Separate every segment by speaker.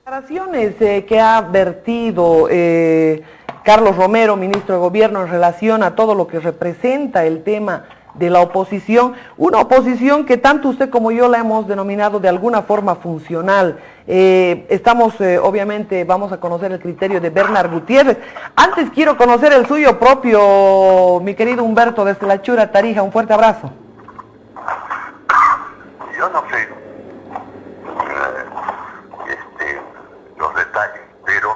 Speaker 1: Declaraciones que ha vertido Carlos Romero, ministro de Gobierno, en relación a todo lo que representa el tema de la oposición, una oposición que tanto usted como yo la hemos denominado de alguna forma funcional. Obviamente, vamos a conocer el criterio de Bernard Gutiérrez. Antes quiero conocer el suyo propio, mi querido Humberto, desde la Chura, Tarija. Un fuerte abrazo.
Speaker 2: Yo no sé los detalles, pero,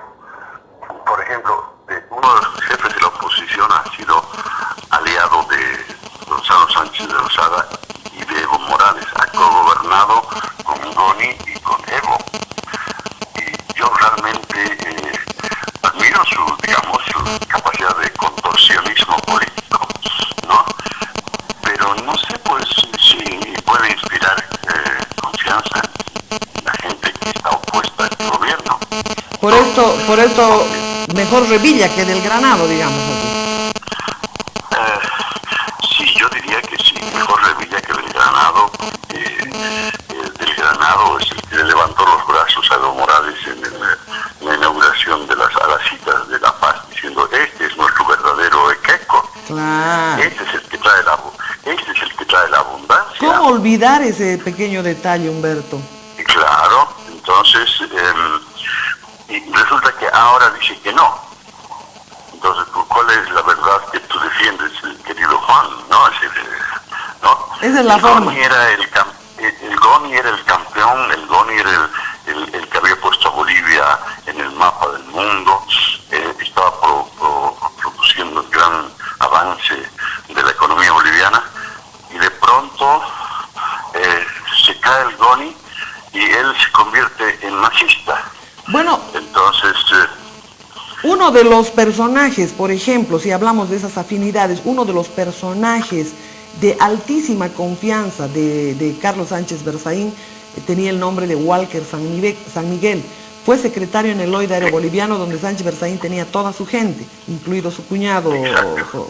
Speaker 2: por ejemplo, uno de los jefes de la oposición ha sido aliado de Gonzalo Sánchez de Lozada y de Evo Morales. Ha cogobernado con Goni y con Evo. Y yo realmente admiro su capacidad de contorsionismo político, ¿no? Pero no sé, pues, si puede inspirar confianza en la gente que está opuesta a este gobierno.
Speaker 1: Por esto, mejor Revilla que del Granado, digamos así.
Speaker 2: Sí, yo diría que sí, mejor Revilla que del Granado, porque del Granado es el que levantó los brazos a Evo Morales en la inauguración a las citas de La Paz, diciendo, este es nuestro verdadero Equeco.
Speaker 1: Claro.
Speaker 2: Este es el que trae la abundancia.
Speaker 1: ¿Cómo olvidar ese pequeño detalle, Humberto?
Speaker 2: Claro, entonces, y resulta que ahora dice que no. Entonces, ¿cuál es la verdad que tú defiendes, querido Juan? ¿No?
Speaker 1: Esa es la forma.
Speaker 2: El Goni era el campeón, el Goni era el que había puesto a Bolivia en el mapa del mundo, estaba produciendo el gran avance de la economía boliviana, y de pronto se cae el Goni y él se convierte en nazista.
Speaker 1: Bueno,
Speaker 2: entonces...
Speaker 1: uno de los personajes, por ejemplo, si hablamos de esas afinidades, uno de los personajes de altísima confianza de Carlos Sánchez Berzaín tenía el nombre de Walker San Miguel. Fue secretario en el OIDA boliviano, donde Sánchez Berzaín tenía toda su gente, incluido su cuñado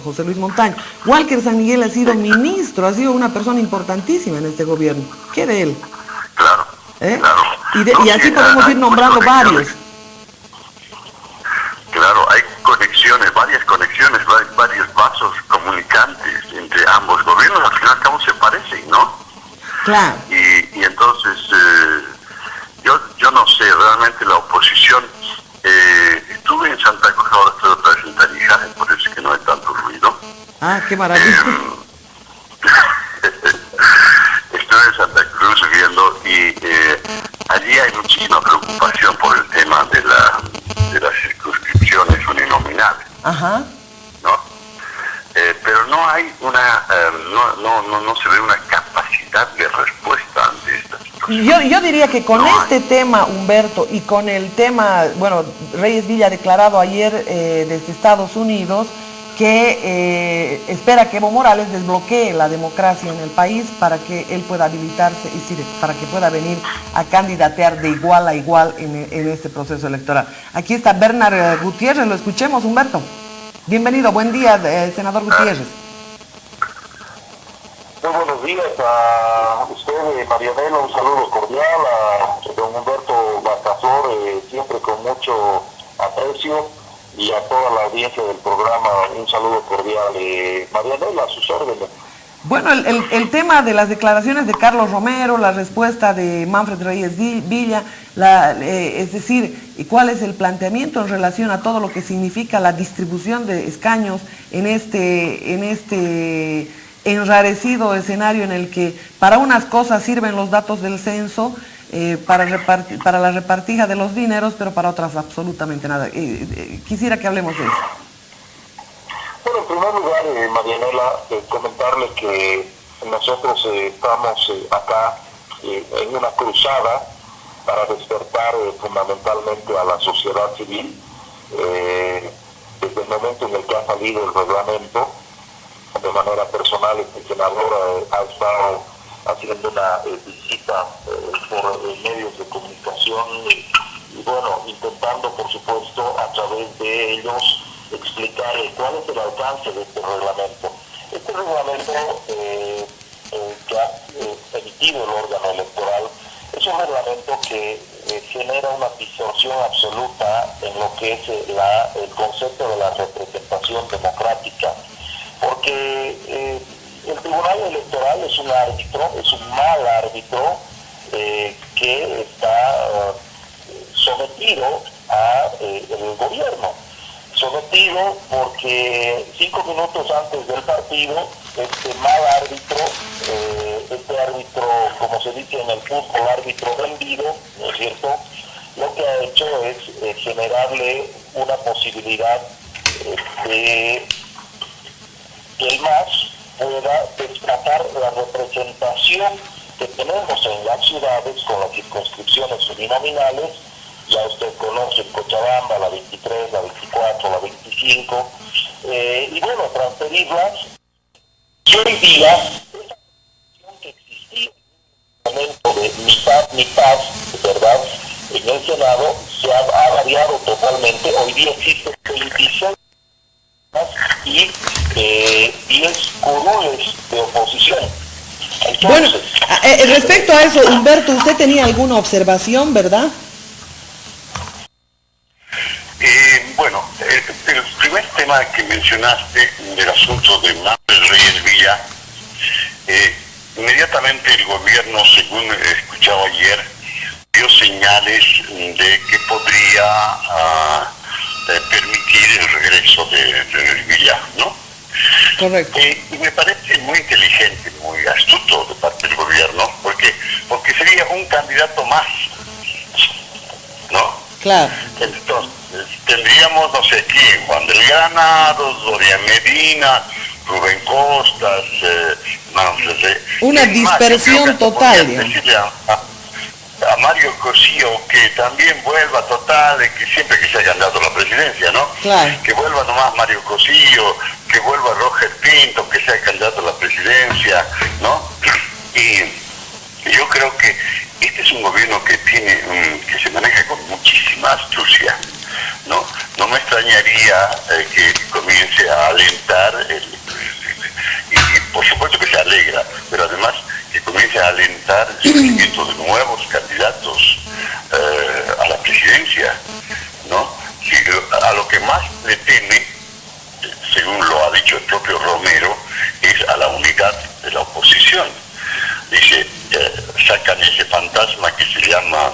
Speaker 1: José Luis Montaño. Walker San Miguel ha sido ministro, ha sido una persona importantísima en este gobierno. ¿Qué de él?
Speaker 2: Claro. Claro.
Speaker 1: Y así podemos ir nombrando varios.
Speaker 2: Claro, hay varias conexiones, varios vasos comunicantes entre ambos gobiernos, al fin y al cabo se parecen, ¿no?
Speaker 1: Claro.
Speaker 2: Y entonces, yo no sé, realmente la oposición, estuve en Santa Cruz, ahora estoy otra vez en Tarija, por eso es que no hay tanto ruido.
Speaker 1: Ah, qué maravilla.
Speaker 2: Estoy en Santa Cruz viendo y allí hay muchísima preocupación por el tema de las circunscripciones uninominales.
Speaker 1: Ajá.
Speaker 2: ¿No? Pero no hay no se ve una capacidad de respuesta ante esta situación.
Speaker 1: Yo diría que con este tema, Humberto, y con el tema, bueno, Reyes Villa ha declarado ayer desde Estados Unidos que espera que Evo Morales desbloquee la democracia en el país para que él pueda habilitarse y para que pueda venir a candidatear de igual a igual en este proceso electoral. Aquí está Bernard Gutiérrez, lo escuchemos, Humberto. Bienvenido, buen día, senador Gutiérrez.
Speaker 3: Muy buenos días a usted, Marianela, un saludo cordial, a don Humberto Bacazor, siempre con mucho aprecio, y a toda la audiencia del programa, un saludo cordial. Marianela, a sus órdenes.
Speaker 1: Bueno, el tema de las declaraciones de Carlos Romero, la respuesta de Manfred Reyes Villa, es decir, ¿cuál es el planteamiento en relación a todo lo que significa la distribución de escaños en este enrarecido escenario en el que para unas cosas sirven los datos del censo, para la repartija de los dineros, pero para otras absolutamente nada? Quisiera que hablemos de eso.
Speaker 3: Bueno, en primer lugar, Marianela, comentarle que nosotros estamos acá en una cruzada para despertar fundamentalmente a la sociedad civil. Desde el momento en el que ha salido el reglamento, de manera personal, el senador ha estado haciendo una visita por medios de comunicación y bueno, intentando por supuesto a través de ellos explicar cuál es el alcance de este reglamento. Este reglamento que ha emitido el órgano electoral es un reglamento que genera una distorsión absoluta en lo que es el concepto de la representación democrática, porque el Tribunal Electoral es un árbitro, es un mal árbitro que está sometido a el gobierno, sometido porque 5 minutos antes del partido, este mal árbitro, este árbitro, como se dice en el fútbol, árbitro vendido, ¿no es cierto?, lo que ha hecho es generarle una posibilidad de que el MAS pueda desplazar la representación que tenemos en las ciudades con las circunscripciones uninominales. Ya usted conoce Cochabamba, la 23, la 24, la 25, y bueno, transferirlas. Y hoy día, esa que existía en el momento de mitad, ¿verdad?, en el Senado, se ha variado totalmente. Hoy día existen 26 y 10 curules de oposición. Entonces,
Speaker 1: bueno, respecto a eso, Humberto, usted tenía alguna observación, ¿verdad?
Speaker 2: Bueno, el primer tema que mencionaste del asunto de Manfred Reyes Villa, inmediatamente el gobierno, según escuchaba ayer, dio señales de que podría permitir el regreso de Villa, ¿no?
Speaker 1: Correcto.
Speaker 2: Y me parece muy inteligente, muy astuto de parte del gobierno, porque sería un candidato más, ¿no?
Speaker 1: Claro.
Speaker 2: Entonces, tendríamos, no sé quién, Juan del Ganado, Doria Medina, Rubén Costas,
Speaker 1: una dispersión total.
Speaker 2: Decirle a Mario Cosío que también vuelva total, que siempre que se hayan dado la presidencia, ¿no?
Speaker 1: Claro.
Speaker 2: Que vuelva nomás Mario Cosío, que vuelva Roger Pinto, que sea candidato a la presidencia, ¿no? Y yo creo que este es un gobierno que que se maneja con muchísima astucia, ¿no? No me extrañaría que comience a alentar, y por supuesto que se alegra, pero además que comience a alentar el surgimiento de nuevos candidatos a la presidencia, ¿no? A lo que más le teme, según lo ha dicho el propio Romero, es a la unidad de la oposición. Dice, sacan ese fantasma que se llama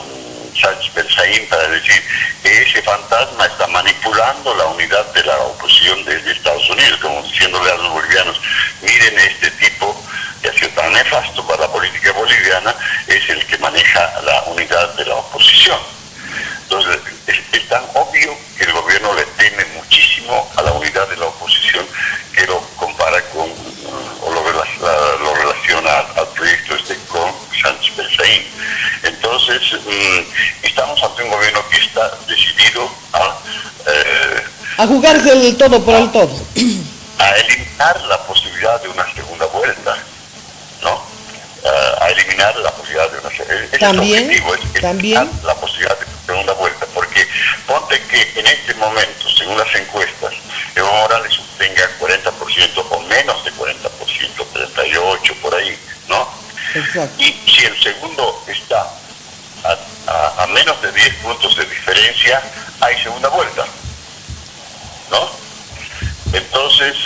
Speaker 2: Sánchez Belsaín para decir que ese fantasma está manipulando la unidad de la oposición de Estados Unidos, como diciéndole a los bolivianos, miren, este tipo que ha sido tan nefasto para la política boliviana es el que maneja la unidad de la oposición. Entonces, es tan obvio que el gobierno le teme muchísimo a la unidad de la oposición que lo compara con, o lo relaciona al proyecto con Sánchez Belsaín. Entonces, estamos ante un gobierno que está decidido
Speaker 1: a jugarse el todo por el todo.
Speaker 2: A eliminar la posibilidad de una segunda vuelta, ¿no? A eliminar la posibilidad de una segunda vuelta.
Speaker 1: También,
Speaker 2: eliminar la posibilidad de una segunda vuelta, porque ponte que en este momento, según las encuestas, Evo Morales obtenga 40% o menos de 40%, 38% por ahí, ¿no?
Speaker 1: Exacto.
Speaker 2: Y si el segundo está a menos de 10 puntos de diferencia, hay segunda vuelta, ¿no? Entonces,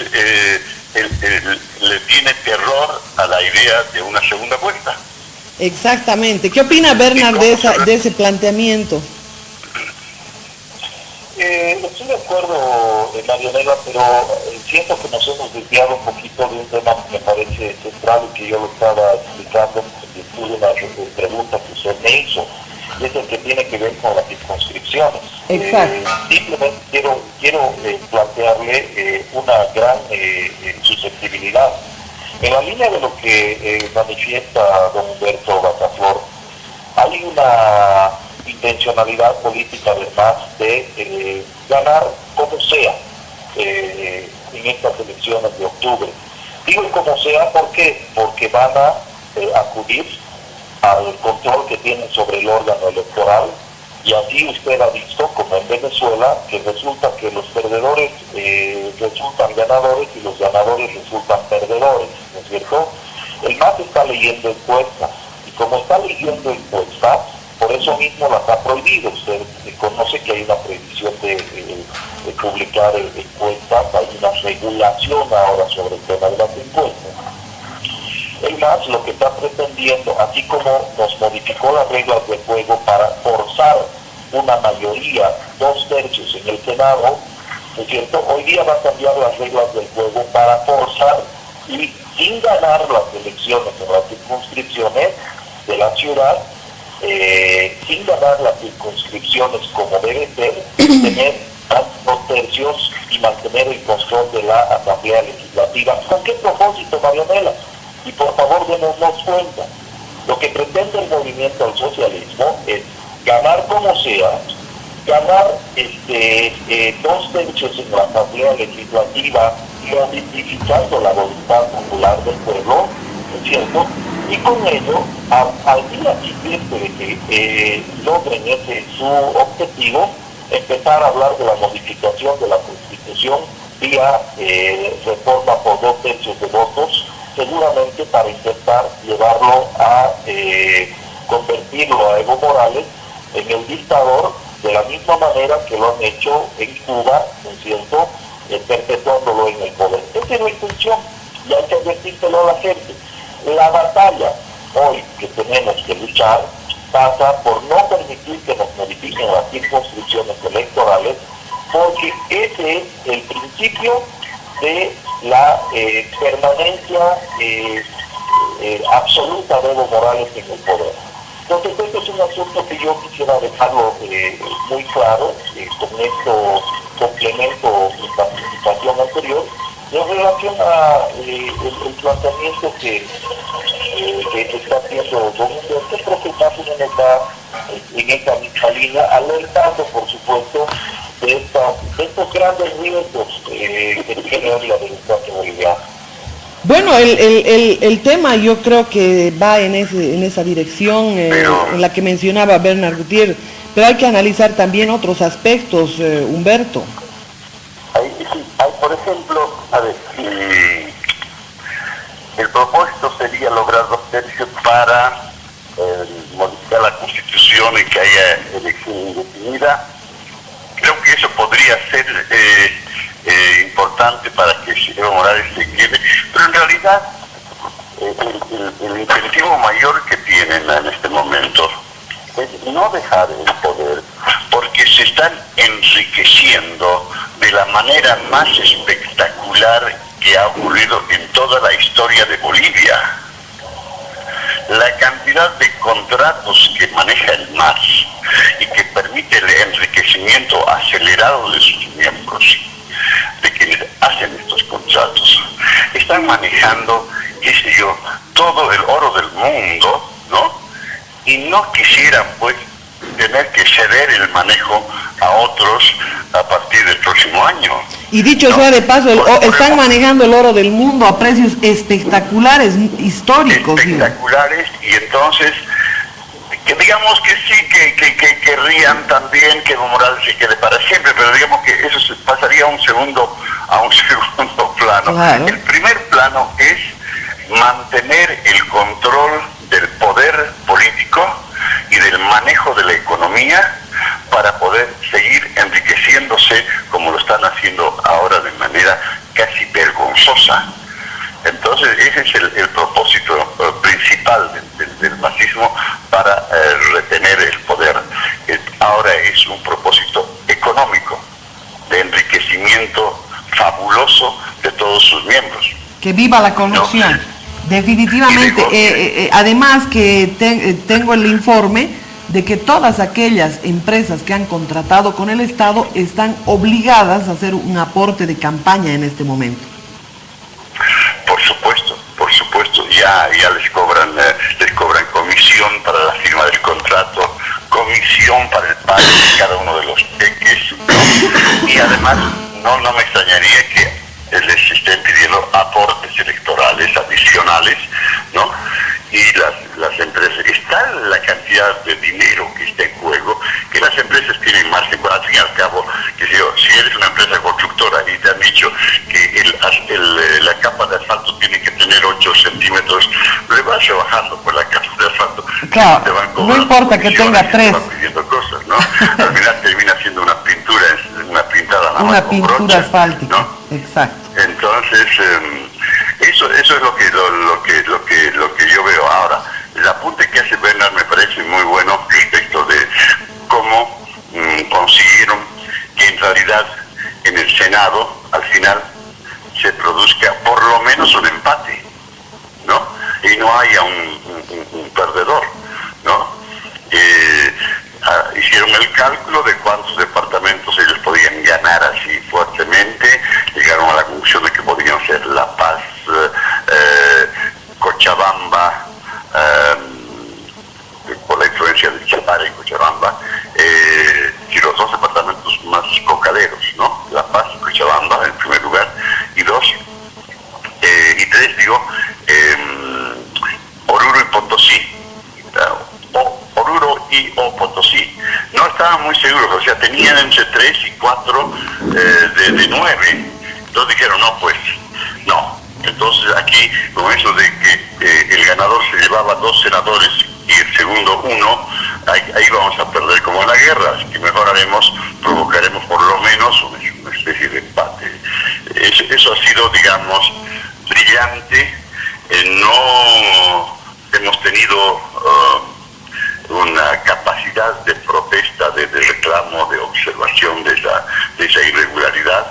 Speaker 2: le tiene terror a la idea de una segunda vuelta.
Speaker 1: Exactamente. ¿Qué opina Bernard de ese planteamiento?
Speaker 3: Estoy de acuerdo, Marianela, pero siento que nos hemos desviado un poquito de un tema que me parece central y que yo lo estaba explicando en una pregunta que usted me hizo, y es el que tiene que ver con las circunscripciones.
Speaker 1: Exacto.
Speaker 3: Simplemente quiero plantearle una gran susceptibilidad. En la línea de lo que manifiesta don Humberto Bataflor, hay una intencionalidad política además de ganar como sea en estas elecciones de octubre. Digo como sea, ¿por qué? Porque van a acudir al control que tienen sobre el órgano electoral, y así usted ha visto, como en Venezuela, que resulta que los perdedores resultan ganadores y los ganadores resultan perdedores, ¿no es cierto? El MAS está leyendo encuestas, y como está leyendo encuestas, por eso mismo las ha prohibido. Usted conoce que hay una prohibición de publicar encuestas, hay una regulación ahora sobre el tema de las encuestas. El MAS lo que está pretendiendo, así como nos modificó las reglas de juego para forzar una mayoría, 2/3 en el Senado, ¿no es cierto? Hoy día va a cambiar las reglas del juego para forzar y sin ganar las elecciones en las circunscripciones de la ciudad, sin ganar las circunscripciones como debe ser, tener 2/3 y mantener el control de la Asamblea Legislativa. ¿Con qué propósito, Marianela? Y por favor démonos cuenta, lo que pretende el movimiento al socialismo es ganar como sea, ganar 2/3 en la Asamblea Legislativa, modificando la voluntad popular del pueblo, ¿no es cierto? Y con ello, al día siguiente de que logren ese su objetivo, empezar a hablar de la modificación de la Constitución vía reforma por 2/3 de votos, seguramente para intentar llevarlo a convertirlo a Evo Morales en el dictador, de la misma manera que lo han hecho en Cuba, ¿no es cierto?, perpetuándolo en el poder. Esa es la intención, y hay que advertírselo a la gente. La batalla hoy que tenemos que luchar pasa por no permitir que nos modifiquen las circunscripciones electorales, porque ese es el principio de la permanencia absoluta de Evo Morales en el poder. Entonces, este es un asunto que yo quisiera dejarlo muy claro, con esto complemento mi participación anterior, en relación a el planteamiento que está haciendo Don Humberto. Creo que más o menos va en esta misma línea, alertando, por supuesto, de estos grandes riesgos que tiene hoy la democracia boliviana.
Speaker 1: Bueno, el tema yo creo que va en esa dirección en la que mencionaba Bernard Gutiérrez, pero hay que analizar también otros aspectos, Humberto.
Speaker 2: Hay, por ejemplo, a ver, el propósito sería lograr 2/3 para modificar la Constitución y que haya elección indefinida. Creo que eso podría ser importante para que Evo Morales se quede, pero en realidad el incentivo mayor que tienen en este momento es no dejar el poder, porque se están enriqueciendo de la manera más espectacular que ha ocurrido en toda la historia de Bolivia. La cantidad de contratos que maneja el MAS y que permite el enriquecimiento acelerado de sus miembros, de quienes hacen estos contratos, están manejando, qué sé yo, todo el oro del mundo, ¿no? Y no quisieran, pues, tener que ceder el manejo a otros a partir del próximo año.
Speaker 1: Y dicho sea de paso, están manejando el oro del mundo a precios espectaculares, históricos.
Speaker 2: Espectaculares, y entonces, que digamos que sí, que querrían también que Evo Morales se quede para siempre, pero digamos que eso se pasaría a un segundo plano. Claro. El primer plano es mantener el control del poder político y del manejo de la economía para poder seguir enriqueciéndose como lo están haciendo ahora de manera casi vergonzosa. Entonces ese es el propósito principal del fascismo para retener el poder. Ahora es un propósito económico, de enriquecimiento fabuloso de todos sus miembros.
Speaker 1: Que viva la corrupción. ¿No? Definitivamente. Además que tengo el informe de que todas aquellas empresas que han contratado con el Estado están obligadas a hacer un aporte de campaña en este momento.
Speaker 2: Por supuesto, ya les cobran comisión para la firma del contrato, comisión para el pago de cada uno de los cheques, ¿no? Y además no me extrañaría que les estén pidiendo aportes electorales adicionales, ¿no? Y las empresas, está la cantidad de dinero que está en juego, que las empresas tienen margen, al fin y al cabo, que si eres una empresa constructora y te han dicho que la capa de asfalto tiene que tener 8 centímetros, le vas rebajando por la capa de asfalto,
Speaker 1: Claro,
Speaker 2: no te van cobrando
Speaker 1: no importa que tenga
Speaker 2: comisiones y
Speaker 1: 3.
Speaker 2: te van pidiendo cosas, ¿no? Al final termina siendo una pintura, una pintada nada más
Speaker 1: Una
Speaker 2: con
Speaker 1: pintura
Speaker 2: brocha,
Speaker 1: asfáltica,
Speaker 2: ¿no?
Speaker 1: exacto.
Speaker 2: Entonces, eso es lo que yo veo ahora. El apunte que hace Bernard me parece muy bueno respecto de cómo consiguieron que en realidad en el Senado al final se produzca por lo menos un empate, ¿no? Y no haya un perdedor, ¿no? Hicieron el cálculo de cuántos departamentos ellos podían ganar así fuertemente, llegaron a la conclusión de que podían ser La Paz, Cochabamba, por la influencia de Chapare y Cochabamba, y los 2 departamentos más cocaleros, ¿no? La Paz y Cochabamba en primer lugar, y 3 digo, Oruro y Potosí, Oruro y Potosí. No estaban muy seguros, o sea, tenían entre 3 y 4 de 9. Entonces dijeron, no, pues, no. Entonces aquí, con eso de que el ganador se llevaba 2 senadores y el segundo 1, ahí vamos a perder como en la guerra, así que mejor provocaremos por lo menos una especie de empate. Eso ha sido, digamos, brillante. No hemos tenido una capacidad de protesta, de reclamo, de observación de esa irregularidad,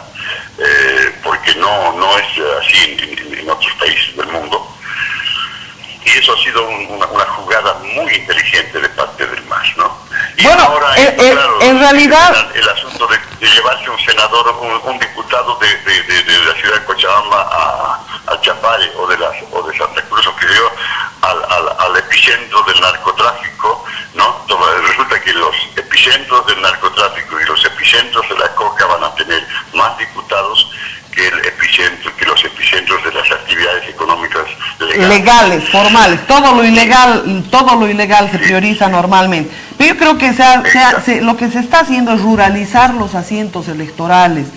Speaker 2: porque no es así en otros países del mundo. Y eso ha sido una jugada muy inteligente de parte del MAS, ¿no? Y
Speaker 1: bueno,
Speaker 2: ahora, claro,
Speaker 1: en realidad...
Speaker 2: el asunto de llevarse un senador, un diputado de la ciudad de Cochabamba a Chapare o de Santa Cruz, o que dio al epicentro del narcotráfico, ¿no? Resulta que los epicentros del narcotráfico y los epicentros de la coca van a tener más diputados que los epicentros de las actividades económicas
Speaker 1: legales, formales. Todo lo ilegal se prioriza normalmente. Pero yo creo que lo que se está haciendo es ruralizar los asientos electorales,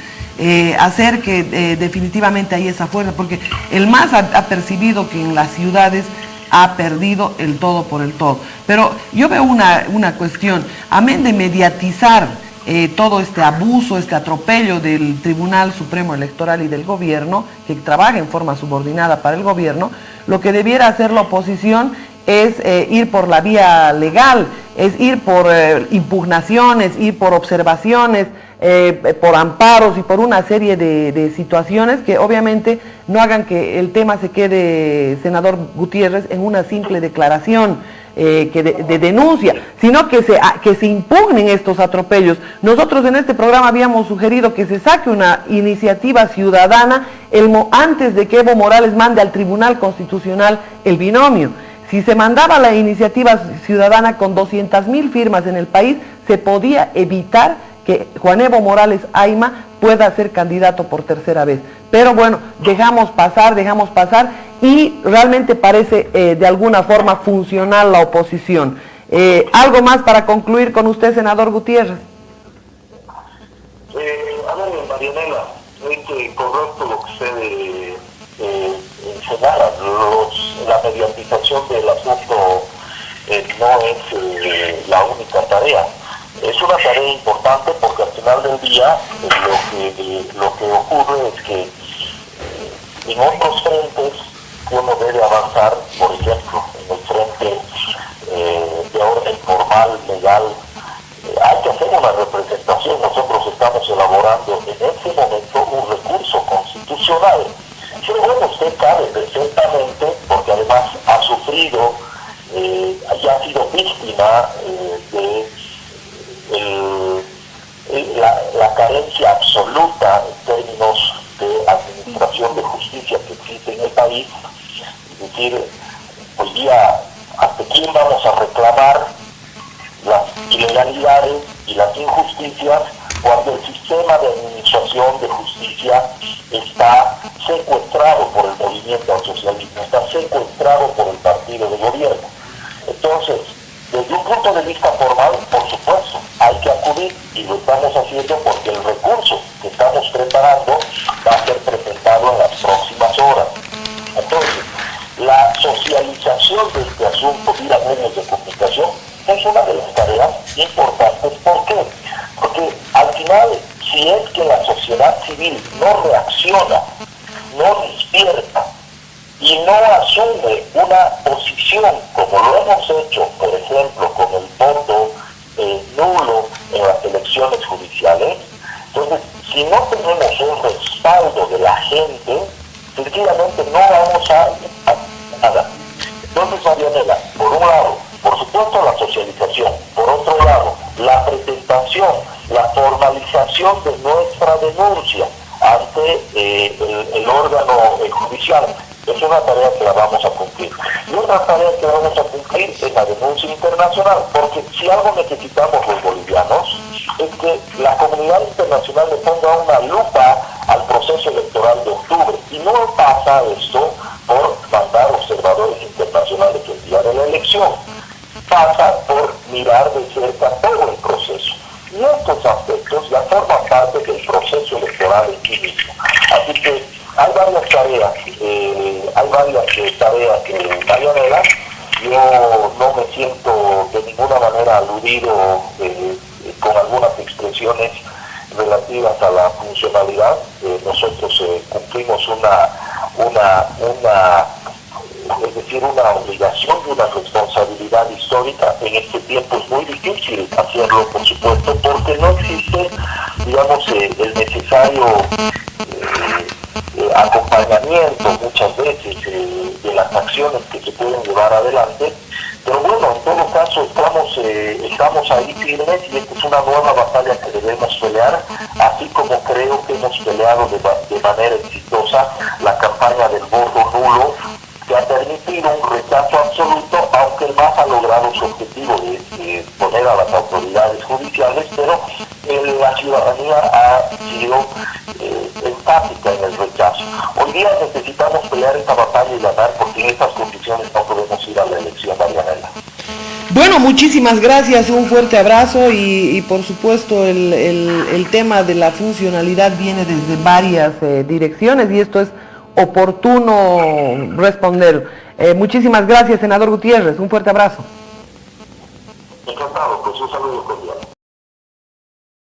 Speaker 1: hacer que definitivamente hay esa fuerza, porque el MAS ha percibido que en las ciudades ha perdido el todo por el todo. Pero yo veo una cuestión, amén de mediatizar todo este abuso, este atropello del Tribunal Supremo Electoral y del gobierno, que trabaja en forma subordinada para el gobierno, lo que debiera hacer la oposición es ir por la vía legal, es ir por impugnaciones, ir por observaciones, por amparos y por una serie de situaciones que obviamente no hagan que el tema se quede, senador Gutiérrez, en una simple declaración de denuncia, sino que se impugnen estos atropellos. Nosotros en este programa habíamos sugerido que se saque una iniciativa ciudadana antes de que Evo Morales mande al Tribunal Constitucional el binomio. Si se mandaba la iniciativa ciudadana con 200.000 firmas en el país, se podía evitar que Juan Evo Morales Ayma pueda ser candidato por tercera vez. Pero bueno, dejamos pasar y realmente parece de alguna forma funcional la oposición. ¿Algo más para concluir con usted, senador Gutiérrez?
Speaker 3: A ver, Marianela, es correcto lo que usted señala. La mediatización del asunto no es la única tarea. Es una tarea importante porque al final del día lo que ocurre es que en otros frentes uno debe avanzar, por ejemplo, en el frente de orden formal, legal, hay que hacer una representación. Nosotros estamos elaborando en este momento un recurso constitucional. Pero bueno, usted sabe perfectamente, porque además ha sufrido, ya ha sido víctima de la carencia absoluta en términos de administración de justicia que existe en el país. Es decir, hoy día, ¿hasta quién vamos a reclamar las ilegalidades y las injusticias cuando el sistema de administración de justicia está secuestrado por el movimiento al socialismo, está secuestrado por el partido de gobierno? Entonces, desde un punto de vista formal, por supuesto, hay que acudir, y lo estamos haciendo porque el recurso que estamos preparando va a ser presentado en las próximas horas. Entonces, la socialización de este asunto, ir a medios de comunicación final, si es que la sociedad civil no reacciona, no despierta y no asume una posición como lo hemos hecho, por ejemplo, con el voto nulo en las elecciones judiciales, entonces si no tenemos un respaldo de la gente, sencillamente no vamos a nada. Entonces, Marianela, por un lado, por supuesto la socialización, por otro lado, la presentación, la formalización de nuestra denuncia ante el órgano judicial. Es una tarea que la vamos a cumplir. Y otra tarea que vamos a cumplir es la denuncia internacional, porque si algo necesitamos los bolivianos es que la comunidad internacional le ponga una lupa al proceso electoral de octubre. Y no pasa esto por mandar observadores internacionales el día de la elección. Pasa por mirar de cerca todo el proceso. Y estos aspectos ya forman parte del proceso electoral en sí mismo. Así que hay varias tareas que Marianela. Yo no me siento de ninguna manera aludido con algunas expresiones relativas a la funcionalidad. Nosotros cumplimos una obligación y una responsabilidad histórica. En este tiempo es muy difícil hacerlo, por supuesto, porque no existe, digamos, el necesario acompañamiento muchas veces de las acciones que se pueden llevar adelante, pero bueno, en todo caso estamos ahí firmes y esta es una nueva batalla que debemos pelear, así como creo que hemos peleado de manera exitosa la campaña del voto nulo, que ha permitido un rechazo absoluto, aunque el MAS ha logrado su objetivo de poner a las autoridades judiciales, pero la ciudadanía ha sido empática en el rechazo. Hoy día necesitamos pelear esta batalla y ganar, porque en estas condiciones no podemos ir a la elección, Marianela.
Speaker 1: Bueno, muchísimas gracias, un fuerte abrazo y por supuesto el tema de la funcionalidad viene desde varias direcciones y esto es oportuno responder. Muchísimas gracias, senador Gutiérrez, un fuerte abrazo.
Speaker 3: Encantado, pues un saludo cordial.